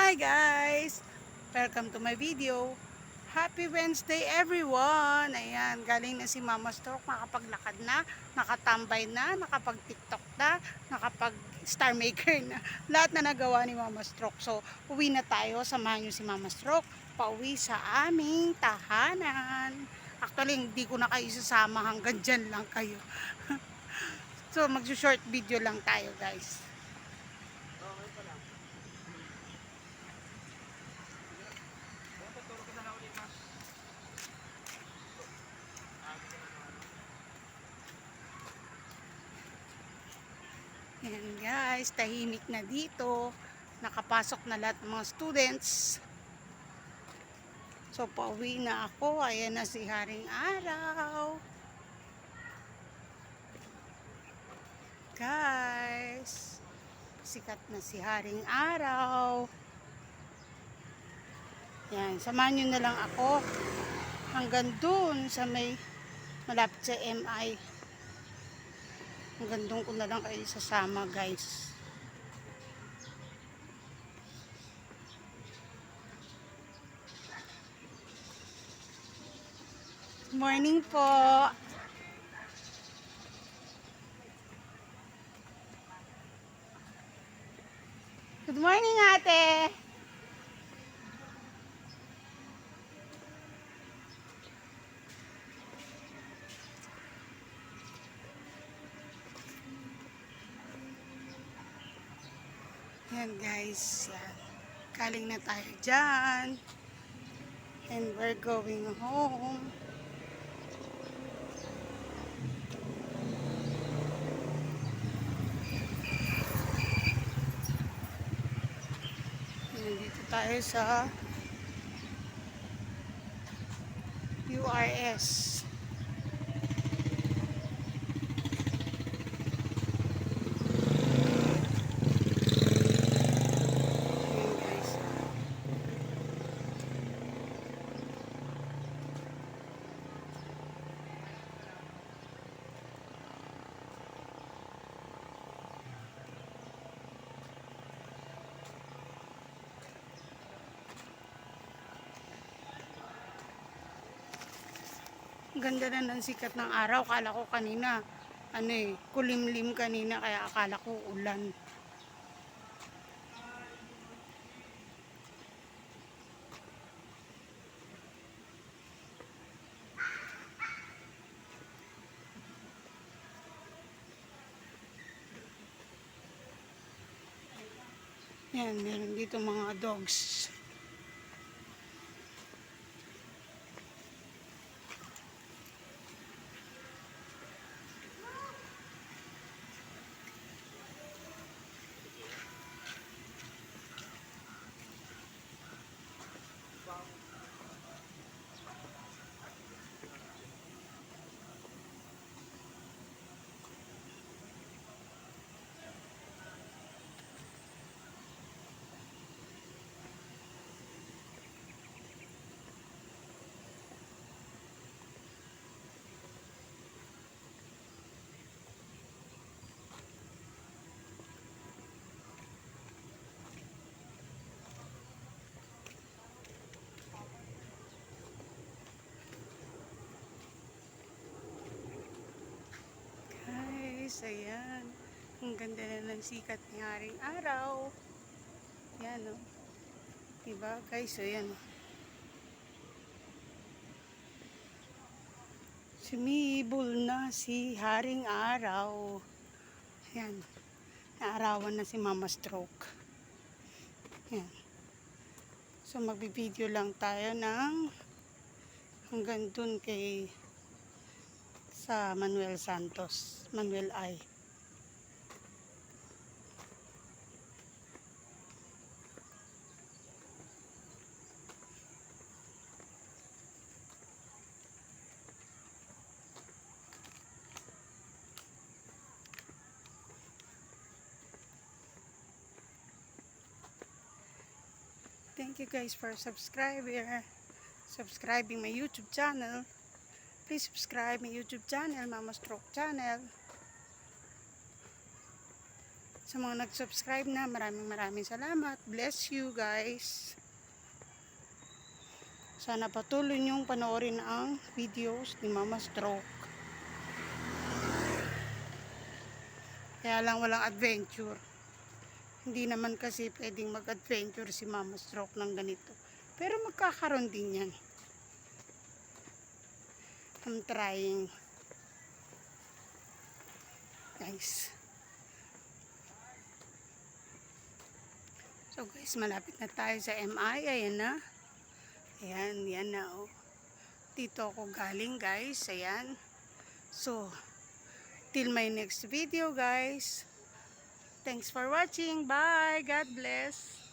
Hi guys! Welcome to my video. Happy Wednesday everyone! Ayan, galing na si Mama Stroke, nakapaglakad na, nakatambay na, nakapag-tiktok na, nakapag-star maker na. Lahat na nagawa ni Mama Stroke. So, uwi na tayo, samahan nyo si Mama Stroke, pauwi sa aming tahanan. Actually, hindi ko na kayo sasama, hanggang dyan lang kayo. So, mag-short video lang tayo guys. Ayan guys, tahimik na dito. Nakapasok na lahat ng mga students. So, pauwi na ako. Ayan na si Haring Araw. Guys, sikat na si Haring Araw. Ayan, samahan nyo na lang ako hanggang dun sa may malapit sa MI. Hanggang dun ko na lang kayo sasama guys. Morning po. Good morning ate. Yan guys, yan. Galing na tayo dyan. And we're going home. Nandito tayo sa URS. Ayan guys. Ang ganda na ng sikat ng araw. Akala ko kanina, kulimlim kanina, kaya akala ko ulan. Yan, meron dito mga dogs. Guys, ayan. Ang ganda na ng sikat ni Haring Araw. Yan o. Diba guys, ayan o. Sumibol na si Haring Araw. Ayan. Naarawan na si Mama Stroke. Ayan. So magbibideo lang tayo ng hanggang dun kay sa Manuel Santos. Manuel I. Thank you guys for subscribing my YouTube channel. Please subscribe my YouTube channel, Mama Stroke channel. Sa mga nag-subscribe na, maraming salamat. Bless you guys. Sana patuloy niyong panoorin ang videos ni Mama Stroke. Kaya lang walang adventure. Hindi naman kasi pwedeng mag-adventure si Mama Stroke ng ganito. Pero magkakaroon din yan. I'm trying. Guys. So guys, malapit na tayo sa MI. Ayan na. Ayan, yan na oh. Dito ako galing guys. Ayan. So, till my next video guys. Thanks for watching. Bye. God bless.